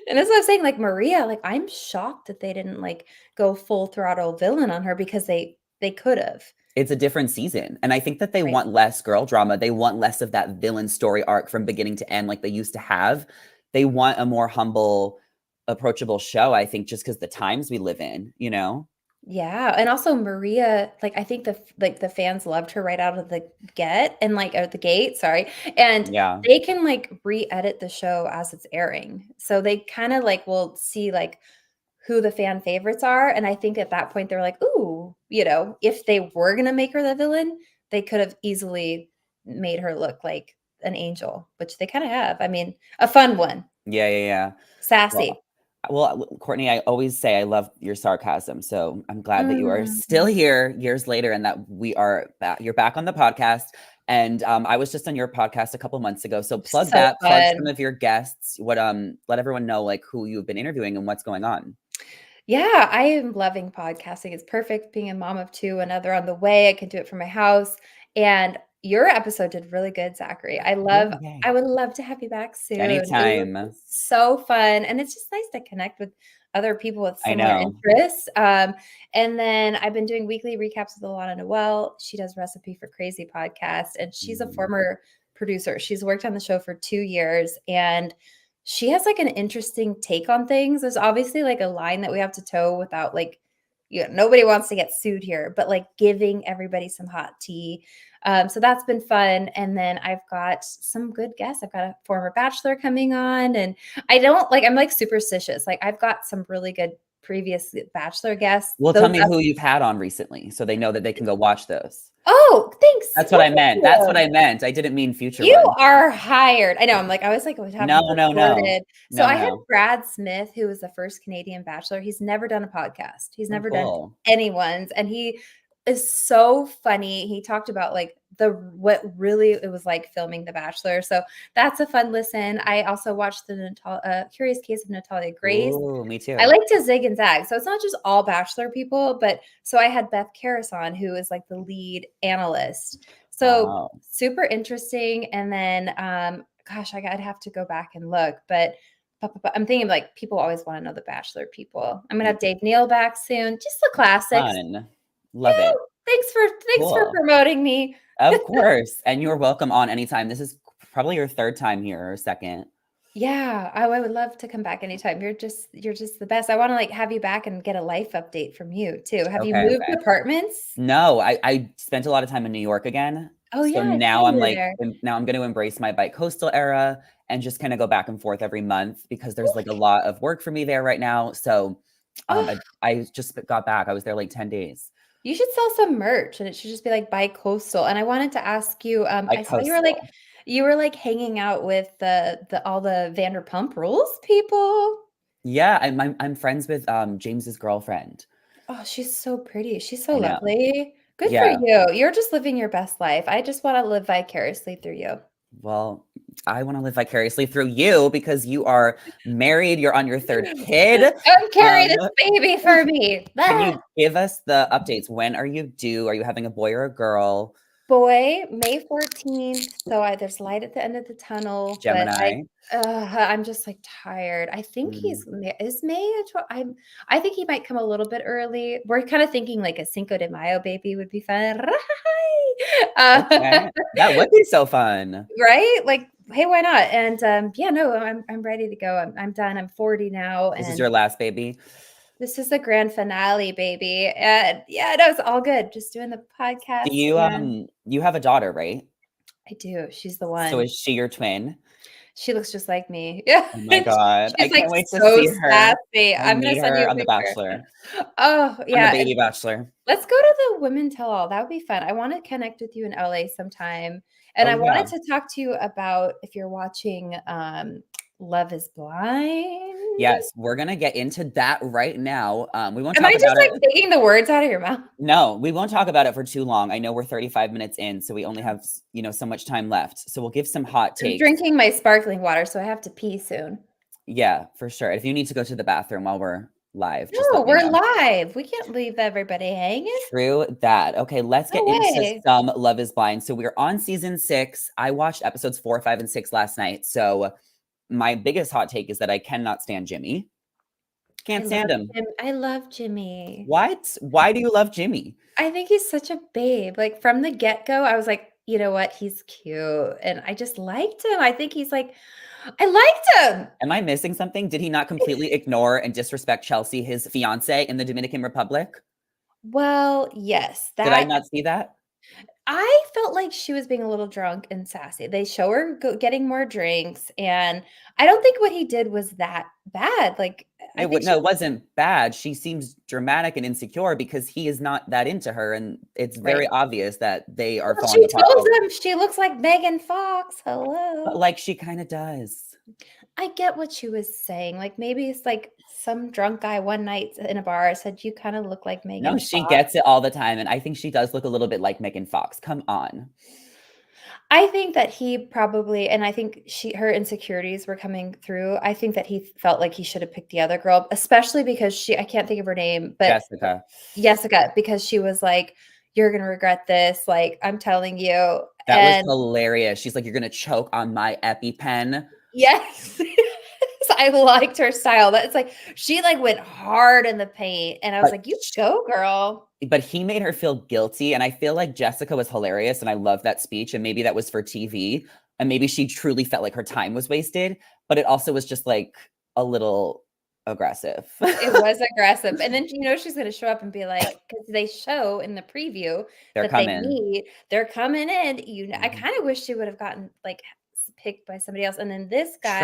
And that's what I'm saying. Like Maria, like I'm shocked that they didn't like go full throttle villain on her because they could have. it's a different season. And I think that they Right. want less girl drama. They want less of that villain story arc from beginning to end like they used to have. They want a more humble, approachable show, I think, just because the times we live in, you know? Yeah, and also Maria, like, I think the fans loved her right out of the get and, like, out the gate, sorry, and Yeah. they can, like, re-edit the show as it's airing. So they kinda, like, will see, like, who the fan favorites are, and I think at that point, they're like, "Ooh," if they were gonna make her the villain, they could have easily made her look like an angel, which they kinda have. I mean, a fun one, Yeah, yeah, yeah. Well, sassy. Courtney, I always say I love your sarcasm. So I'm glad that you are still Mm, here years later and that we are back. You're back on the podcast. And I was just on your podcast a couple months ago. So plug so that, plug some fun. of your guests. Let everyone know like who you've been interviewing and what's going on. Yeah, I am loving podcasting. It's perfect being a mom of 2, another on the way. I can do it from my house. And your episode did really good, Zachary. Oh, yay. I would love to have you back soon. It was Anytime. so fun. And it's just nice to connect with other people with I similar know. interests. And then I've been doing weekly recaps with Alana Noel. She does Recipe for Crazy podcast, and she's a Mm. former producer. She's worked on the show for 2 years, and she has like an interesting take on things. There's obviously like a line that we have to toe without like, nobody wants to get sued here, but like giving everybody some hot tea. So that's been fun. And then I've got some good guests. I've got a former bachelor coming on, and I'm like superstitious. Like I've got some really good previous bachelor guests. Well, tell Those me who you've had on recently so they know that they can go watch those. Oh, thanks. That's what Well, I thank meant. That's what you. I meant. I didn't mean future You ones. are hired. I know, I'm like, I was like, "Would have No, you no, no. recorded." So No, I had no. Brad Smith, who was the first Canadian bachelor. He's never done a podcast. He's Oh, never done cool. anyone's, and he is so funny. He talked about, like, what really it was like filming The Bachelor, so that's a fun listen. I also watched the Curious Case of Natalia Grace. Ooh, me I too. like to zig and zag. So it's not just all bachelor people, but so I had Beth Karas on, who is like the lead analyst. So Wow. super interesting. And then, gosh, I'd have to go back and look, but I'm thinking like people always want to know the bachelor people. I'm gonna Yeah. have Dave Neal back soon. Just the classics. Fun. Love Yeah. it. Thanks for Cool. promoting me. Of course. And you're welcome on anytime. This is probably your third time here or second. Yeah, I would love to come back anytime. You're just the best. I want to like have you back and get a life update from you too. Have you Okay, moved okay. apartments? No, I spent a lot of time in New York again. Oh So yeah, I saw now you I'm were like, there. now I'm going to embrace my bi-coastal era and just kind of go back and forth every month because there's like a lot of work for me there right now. So Oh, I just got back. I was there like 10 days. you should sell some merch and it should just be like bi-coastal. And I wanted to ask you, I saw Bi-coastal. you were like hanging out with the all the Vanderpump Rules people. Yeah, I'm friends with James's girlfriend. Oh, she's so pretty. She's so I know. lovely. Good for Yeah. you. You're just living your best life. I just want to live vicariously through you. Well, I want to live vicariously through you because you are married. You're on your third kid. Come carry Um, this baby for me. can Ah. you give us the updates? When are you due? Are you having a boy or a girl? boy, May 14th, so there's light at the end of the tunnel, but Gemini. I'm just, like, tired. I think Mm. is May a tw I think he might come a little bit early. We're kinda thinking, like, a Cinco de Mayo baby would be fun. Okay. That would be so fun. Right? Like, hey, why not? And, yeah, no, I'm ready to go. I'm done. I'm 40 now, This is and your last baby? this is the grand finale, baby. And yeah, no, it's all good. Just doing the Do podcast, you, and you have a daughter, right? I do. She's the So one. is she your twin? She looks just like me. Yeah. Oh my god, I She's, like, can't wait to so see her sassy. and I'm gonna meet send you her a on The picture. Bachelor, Oh, on The yeah, and Baby Bachelor. let's go to the women tell all. That would be fun. I wanna connect with you in LA sometime, and Oh, I yeah. wanted to talk to you about if you're watching, Love is Blind. Yes, we're gonna get into that right now. We won't Am I talk just, about like, it. taking the words out of your mouth? No, we won't talk about it for too long. I know we're 35 minutes in, so we only have, so much time left. So we'll give some hot I'm takes. drinking my sparkling water, so I have to pee soon. Yeah, for sure. If you need to go to the bathroom while we're live, just No, let me we're know. live. We can't leave everybody hanging. True that. Okay, let's No get into way. some Love is Blind. So we're on season 6. I watched episodes 4, 5, and 6 last night. So my biggest hot take is that I cannot stand Jimmy. Can't stand him. I love Jimmy. What? Why do you love Jimmy? I think he's such a babe. Like, from the get-go, I was like, "You know what? He's cute," and I just liked him. I think he's like I liked him! Am I missing something? Did he not completely ignore and disrespect Chelsea, his fiance in the Dominican Republic? Well, yes, Did I that not see that? I felt like she was being a little drunk and sassy. They show her getting more drinks, and I don't think what he did was that bad. Like, I It think would no, she it wasn't bad. She seems dramatic and insecure because he is not that into her, and it's very right. obvious that they are Well, falling she apart. tells him she looks like Megan Fox. But Hello. like she kind of does. I get what she was saying. Like, maybe it's like some drunk guy one night in a bar said, "You kind of look like No, Megan she Fox." gets it all the time, and I think she does look a little bit like Megan Fox. Come on. I think that he probably, and I think her insecurities were coming through. I think that he felt like he should have picked the other girl, especially because I can't think of her name, but Jessica. Jessica, because she was like, "You're gonna regret this, like, I'm telling you." That was And hilarious. She's like, "You're gonna choke on my EpiPen." yes. I liked her style. That's like she, like, went hard in the paint, and I was But like, "You go, girl." but he made her feel guilty, and I feel like Jessica was hilarious, and I love that speech, and maybe that was for TV, and maybe she truly felt like her time was wasted, but it also was just, like, a little aggressive. It was aggressive, and then, she's gonna show up and be like, because they show in the preview They're that they coming. meet, they're coming in, I Mhm. kinda wish she would have gotten, like, picked by somebody else, and then this guy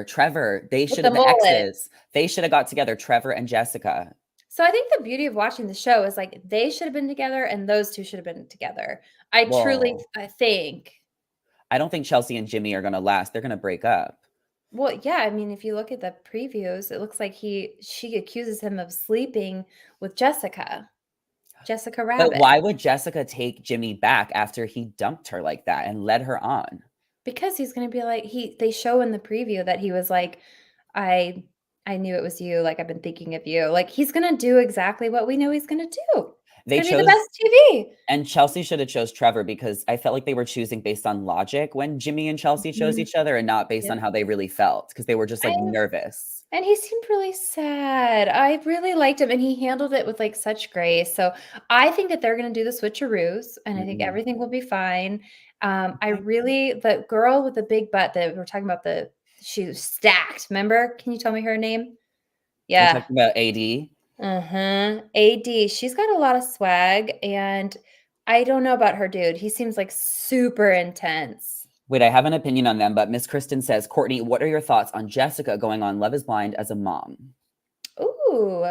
Trevor, they with should the have the mullet. exes. They should have got together, Trevor and Jessica. So I think the beauty of watching the show is, like, they should have been together, and those 2 should have been together. I truly Well, I think. I don't think Chelsea and Jimmy are gonna last. They're gonna break up. Well, yeah, I mean, if you look at the previews, it looks like she accuses him of sleeping with Jessica But Rabbit. why would Jessica take Jimmy back after he dumped her like that and led her on? Because he's gonna be like they show in the preview that he was like, "I I knew it was you, like, I've been thinking of you." Like, he's gonna do exactly what we know he's gonna do. It's They gonna be the chose best TV. and Chelsea should have chose Trevor because I felt like they were choosing based on logic when Jimmy and Chelsea chose Mhm. each other and not based Yep. on how they really felt because they were just, I like, nervous. and he seemed really sad. I really liked him, and he handled it with, like, such grace. So, I think that they're gonna do the switcheroos, and I think Mhm. everything will be fine. I Okay. really the girl with the big butt that we're talking about, she was stacked, remember? Can you tell me her name? You're Yeah. talking about AD? Uh-huh. AD, she's got a lot of swag, and I don't know about her dude. He seems, like, super intense. Wait, I have an opinion on them, but Miss Kristen says, "Courtney, what are your thoughts on Jessica going on Love is Blind as a mom?" Ooh,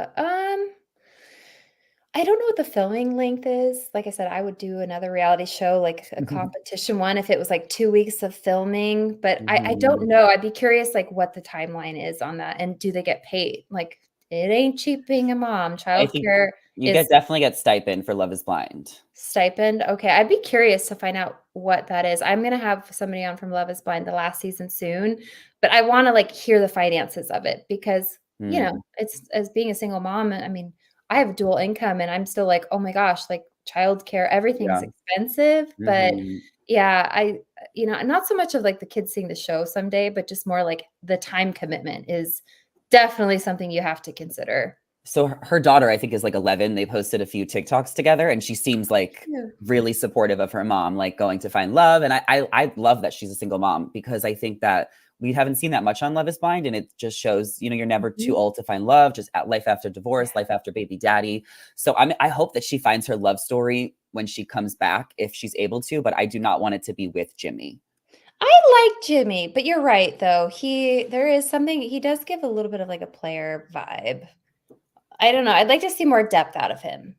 I don't know what the filming length is. Like I said, I would do another reality show, like a competition one, if it was, like, 2 weeks of filming, but I don't Mhm. know. I'd be curious, like, what the timeline is on that, and do they get paid? Like, it ain't cheap being a mom. I think Childcare you is definitely get stipend for Love is Blind. stipend? Okay, I'd be curious to find out what that is. I'm gonna have somebody on from Love is Blind the last season soon, but I wanna, like, hear the finances of it because, Mm. it's as being a single mom, I mean, I have dual income and I'm still like, "Oh my gosh," like, childcare, everything's Yeah. expensive, but Mhm. yeah, not so much of, like, the kids seeing the show someday, but just more like the time commitment is definitely something you have to consider. So her daughter, I think, is like 11. They posted a few TikToks together, and she seems like Yeah. really supportive of her mom, like going to find love. And I love that she's a single mom because I think that we haven't seen that much on Love is Blind, and it just shows, you're never too Mhm. old to find love, just at life after Yeah. divorce, life after baby daddy. So I hope that she finds her love story when she comes back, if she's able to, but I do not want it to be with Jimmy. I like Jimmy, but you're right, though. There is something he does give a little bit of, like, a player vibe. I don't know, I'd like to see more depth out of him.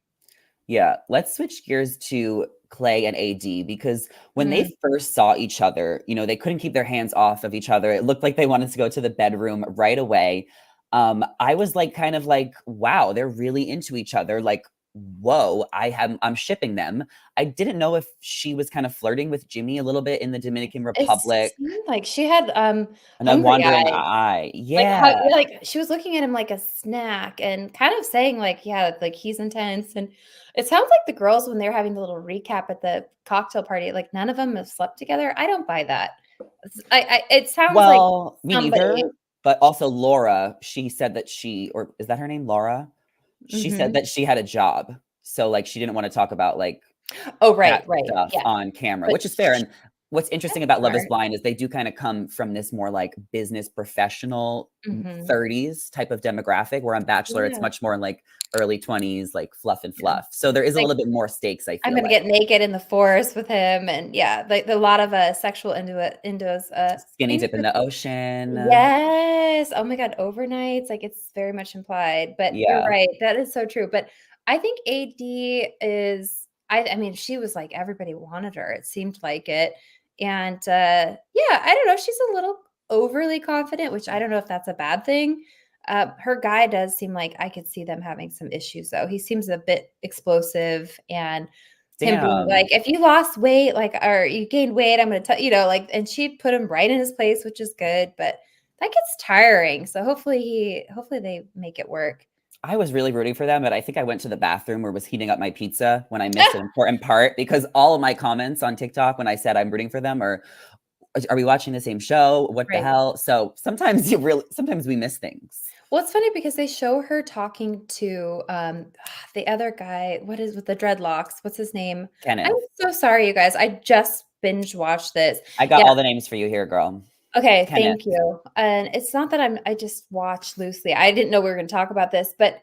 Yeah, let's switch gears to Clay and AD because when they Mm. first saw each other, they couldn't keep their hands off of each other. It looked like they wanted to go to the bedroom right away. I was like, kind of like, wow, they're really into each other. Like, whoa, I'm shipping them. I didn't know if she was kind of flirting with Jimmy a little bit in the Dominican It Republic. seemed like she had, And a hungry wandering eyes. eye. Like, how Yeah. yeah, like, she was looking at him like a snack and kind of saying, like, yeah, like, he's intense, and it sounds like the girls, when they're having the little recap at the cocktail party, like, none of them have slept together. I don't buy that. It sounds like Well, me somebody. neither, but also Laura, she said that or is that her name, Laura? She said Mhm. that she had a job, so, like, she didn't wanna talk about, like, Oh, that right, stuff yeah, on camera, but which is fair, and what's interesting that's about Love is smart. Blind is they do kinda come from this more, like, business professional Mhm. 30s type of demographic, where on Bachelor, it's Yeah, much more like early 20s, like, fluff and yeah. fluff, so there is a Like, little bit more stakes, I I'm feel gonna like. get naked in the forest with him, and yeah, like, a lot of, sexual innuendos, Skinny things dip in that. the ocean. Yes! Oh my god, overnights, like, it's very much implied, but you're Yeah. right, that is so true, but I think AD is I mean, she was like everybody wanted her, it seemed like it, and, yeah, I don't know, she's a little overly confident, which I don't know if that's a bad thing. Her guy does seem like I could see them having some issues, though. He seems a bit explosive, and him being like, Damn. "If you lost weight, like, or you gained weight, I'm gonna tell," like, and she put him right in his place, which is good, but that gets tiring, so hopefully they make it work. I was really rooting for them, but I think I went to the bathroom or was heating up my pizza when I missed an important part because all of my comments on TikTok when I said I'm rooting for them are we watching the same show? What the Right. hell? So sometimes we miss things. Well, it's funny because they show her talking to, the other guy, what is with the dreadlocks? What's his name? I'm Kenneth. so sorry, you guys, I just binge watched this. I got Yeah. all the names for you here, girl. Okay, Kenneth. thank you. And it's not that I just watch loosely. I didn't know we were gonna talk about this, but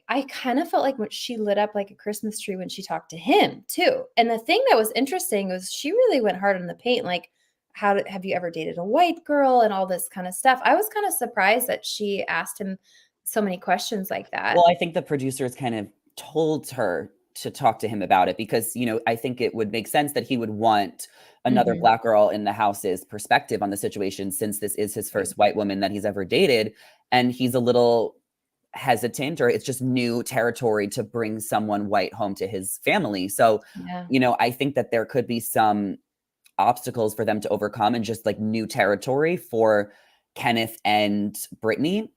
I kind of felt like when she lit up like a Christmas tree when she talked to him too. And the thing that was interesting was she really went hard on the paint, like, have you ever dated a white girl and all this kind of stuff. I was kind of surprised that she asked him so many questions like that. Well, I think the producers kind of told her to talk to him about it because, I think it would make sense that he would want another Mhm. Black girl in the house's perspective on the situation since this is his Right. first white woman that he's ever dated. And he's a little hesitant, or it's just new territory to bring someone white home to his family. So, Yeah. I think that there could be some obstacles for them to overcome and just like new territory for Kenneth and Brittany.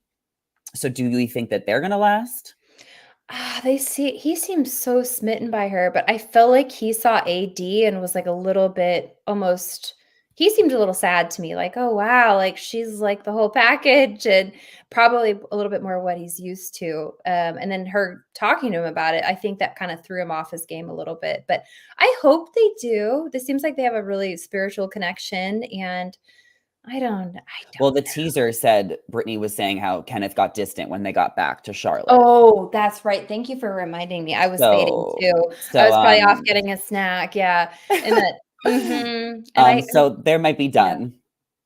So, do we think that they're going to last? He seems so smitten by her, but I felt like he saw AD and was, like, a little bit almost he seemed a little sad to me, like, "Oh, wow, like, she's, like, the whole package," and probably a little bit more what he's used to, and then her talking to him about it, I think that kinda threw him off his game a little bit, but I hope they do. This seems like they have a really spiritual connection, and I Well, don't the teaser said Brittany was saying how Kenneth got distant when they got back to Charlotte. Oh, that's right. Thank you for reminding me. I was fading So, too. I so, was probably off getting a snack, yeah, and that mhm, and so there might be yeah, done.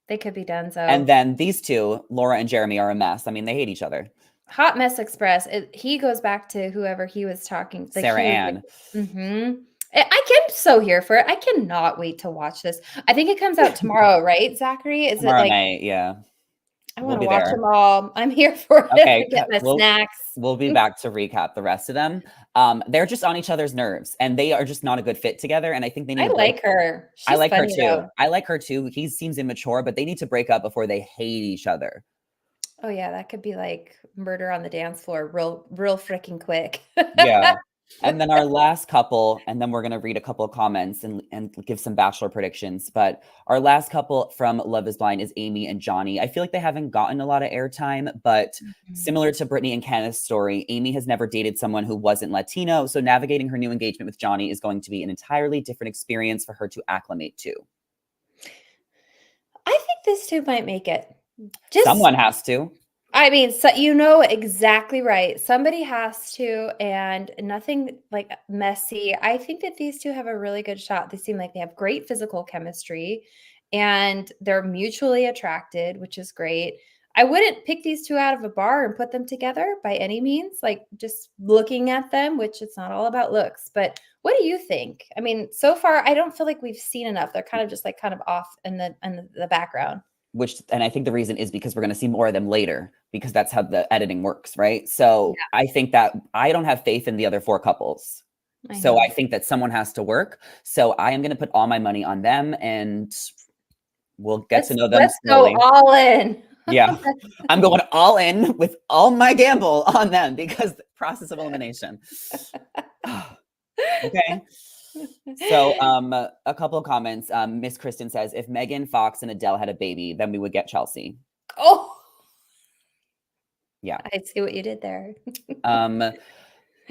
they could be done, And so then these two, Laura and Jeremy, are a mess. I mean, they hate each other. Hot Mess Express, he goes back to whoever he was talking like, Sarah he was like Ann, mhm. I am so here for it. I cannot wait to watch this. I think it comes out tomorrow, right, Zachary? Is it tomorrow like night. Yeah, I we'll wanna be watch there. them all. I'm here for it. Okay, Get my snacks. we'll be back to recap the rest of them. They're just on each other's nerves, and they are just not a good fit together. And I think they need I to break. like her. I She's like her funny, too. though. I like her too. He seems immature, but they need to break up before they hate each other. Oh, yeah, that could be like murder on the dance floor real freaking quick. Yeah. And then our last couple, and then we're going to read a couple of comments and give some Bachelor predictions. But our last couple from Love is Blind is Amy and Johnny. I feel like they haven't gotten a lot of airtime, but Mhm. similar to Brittany and Kenneth's story, Amy has never dated someone who wasn't Latino. So navigating her new engagement with Johnny is going to be an entirely different experience for her to acclimate to. I think this two might make it. Just Someone has to. I mean, so you know exactly right. Somebody has to, and nothing like messy. I think that these two have a really good shot. They seem like they have great physical chemistry and they're mutually attracted, which is great. I wouldn't pick these two out of a bar and put them together by any means, like just looking at them, which it's not all about looks. But what do you think? I mean, so far I don't feel like we've seen enough. They're kind of just like kind of off in the background. And I think the reason is because we're going to see more of them later because that's how the editing works, right? So Yeah, I think that I don't have faith in the other four couples. I So I know. think that someone has to work. So I am going to put all my money on them and we'll get to know them Let's go slowly. all in. Yeah. I'm going all in with all my gamble on them because process of elimination. Okay. So, a couple of comments. Miss Kristen says, if Megan Fox and Adele had a baby, then we would get Chelsea. Oh, Yeah. I see what you did there. Um,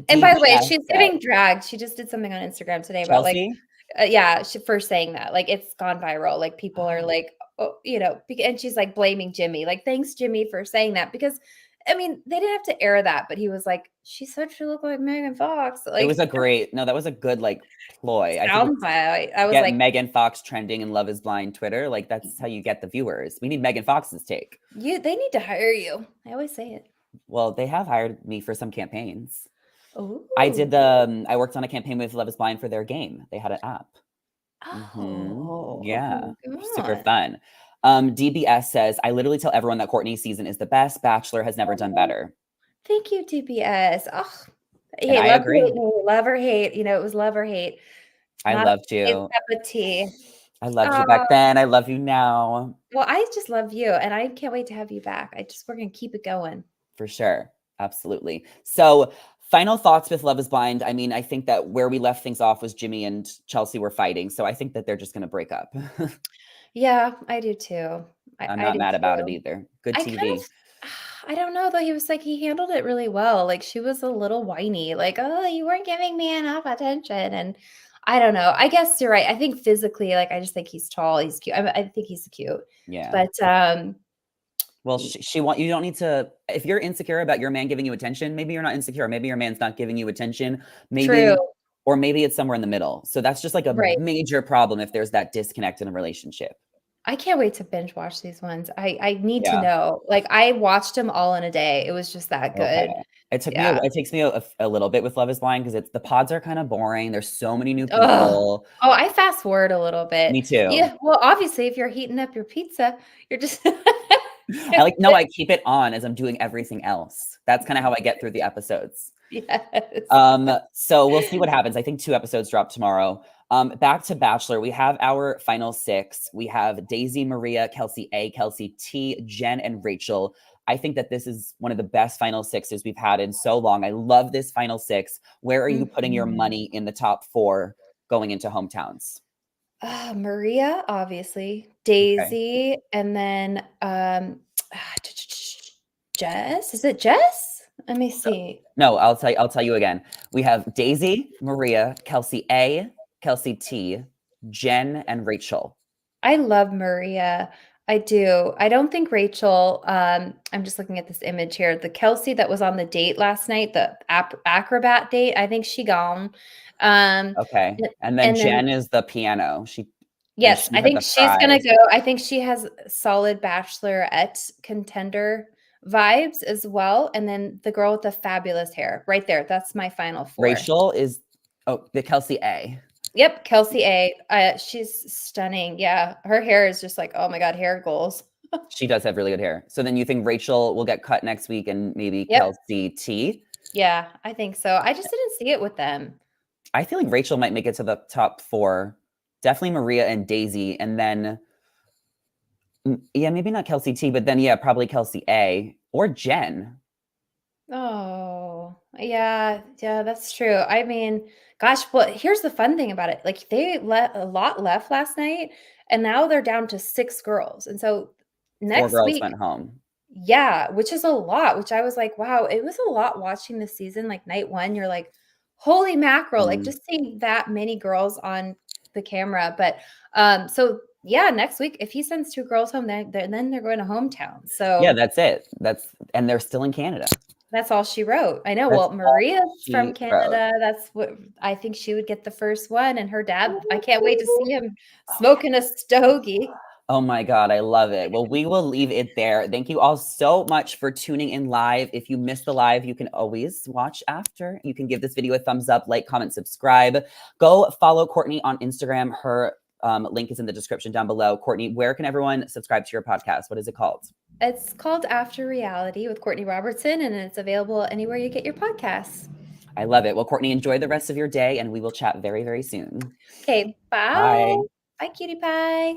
And by the way, DBS she's said, getting dragged. She just did something on Instagram today about like, Chelsea, yeah, she, for saying that, like it's gone viral. Like people are like, oh, and she's like blaming Jimmy. Like, thanks, Jimmy, for saying that because, I mean, they didn't have to air that, but he was like, she said she looked like Megan Fox. it was Like, a great, no, that was a good like ploy. I think it's soundbite. I was get like, Megan Fox trending in Love is Blind Twitter. Like, that's how you get the viewers. We need Megan Fox's take. they need to hire you. I always say it. Well, they have hired me for some campaigns. Oh, I worked on a campaign with Love is Blind for their game. They had an app. oh, Yeah, oh my super God. fun. DBS says, I literally tell everyone that Courtney's season is the best. Bachelor has never done Oh, better. thank you, DPS. Oh, And hey, I love agree. hate, no, love or hate. It was love or hate. I Not loved a you. cup of tea. I loved you Uh, back then. I love you now. well, I just love you, and I can't wait to have you back. We're gonna keep it going. For sure. Absolutely. So, final thoughts with Love is Blind. I mean, I think that where we left things off was Jimmy and Chelsea were fighting. So, I think that they're just going to break up. Yeah, I do too. I'm I not do mad about it too. either. Good I kind TV. of, I don't know though. He was like he handled it really well. Like she was a little whiny, like, oh, you weren't giving me enough attention, and I don't know. I guess you're right. I think physically, like, I just think he's tall. He's cute. I think he's cute, Yeah. but Well, she want you don't need to if you're insecure about your man giving you attention, maybe you're not insecure. Maybe your man's not giving you attention. true. Maybe or maybe it's somewhere in the middle. So that's just like a Right. major problem if there's that disconnect in a relationship. I can't wait to binge watch these ones. I need to Yeah. know. Like, I watched them all in a day. It was just that Okay. good. A Yeah. it takes me a little bit with Love is Blind because it's the pods are kind of boring. There's so many new Ugh. people. Oh, I fast forward a little bit. Me too. Yeah, well, obviously, if you're heating up your pizza, you're just No, I keep it on as I'm doing everything else. That's kind of how I get through the episodes. Yes. So we'll see what happens. I think 2 episodes drop tomorrow. Back to Bachelor, we have our final 6. We have Daisy, Maria, Kelsey A, Kelsey T, Jen, and Rachel. I think that this is one of the best final 6s we've had in so long. I love this final 6. Where are you putting your Mhm. money in the top 4 going into hometowns? Maria, obviously, Okay. Daisy, and then, Jess? Is it Jess? Let me So see. no, I'll tell you again. We have Daisy, Maria, Kelsey A, Kelsey T, Jen, and Rachel. I love Maria. I do. I don't think Rachel, I'm just looking at this image here. The Kelsey that was on the date last night, the acrobat date, I think she gone. Okay. A- And then and then Jen is the piano. yes, She I had think the she's gonna prize. go. I think she has solid bachelorette contender vibes as well. And then the girl with the fabulous hair right there. That's my final four. Rachel is the Kelsey A. Yep, Kelsey A. She's stunning. Yeah, her hair is just like, oh my God, hair goals. She does have really good hair. So then you think Rachel will get cut next week and maybe Yep. Kelsey T? Yeah, I think so. I just didn't see it with them. I feel like Rachel might make it to the top 4. Definitely Maria and Daisy. And then yeah, maybe not Kelsey T, but then yeah, probably Kelsey A or Jen. Oh, Yeah, yeah, that's true. I mean, gosh, well, here's the fun thing about it. Like they let a lot left last night, and now they're down to 6 girls. And so 4 next girls week, went home. yeah, which is a lot, which I was like, wow, it was a lot watching the season. Like night one, you're like, holy mackerel, like Mm. just seeing that many girls on the camera. But so yeah, next week, if he sends 2 girls home, then they're going to hometown. Yeah, So that's it. And they're still in Canada. that's all she wrote. I know. That's Well, all Maria's from she wrote. Canada. That's what I think she would get the first one. And her dad, I can't wait to see him Oh, smoking a stogie. oh my God, I love it. Well, we will leave it there. Thank you all so much for tuning in live. If you missed the live, you can always watch after. You can give this video a thumbs up, like, comment, subscribe. Go follow Courtney on Instagram. Her link is in the description down below. Courtney, where can everyone subscribe to your podcast? What is it called? It's called After Reality with Courtney Robertson, and it's available anywhere you get your podcasts. I love it. Well, Courtney, enjoy the rest of your day, and we will chat very, very soon. Okay, bye. Bye. Bye, cutie pie.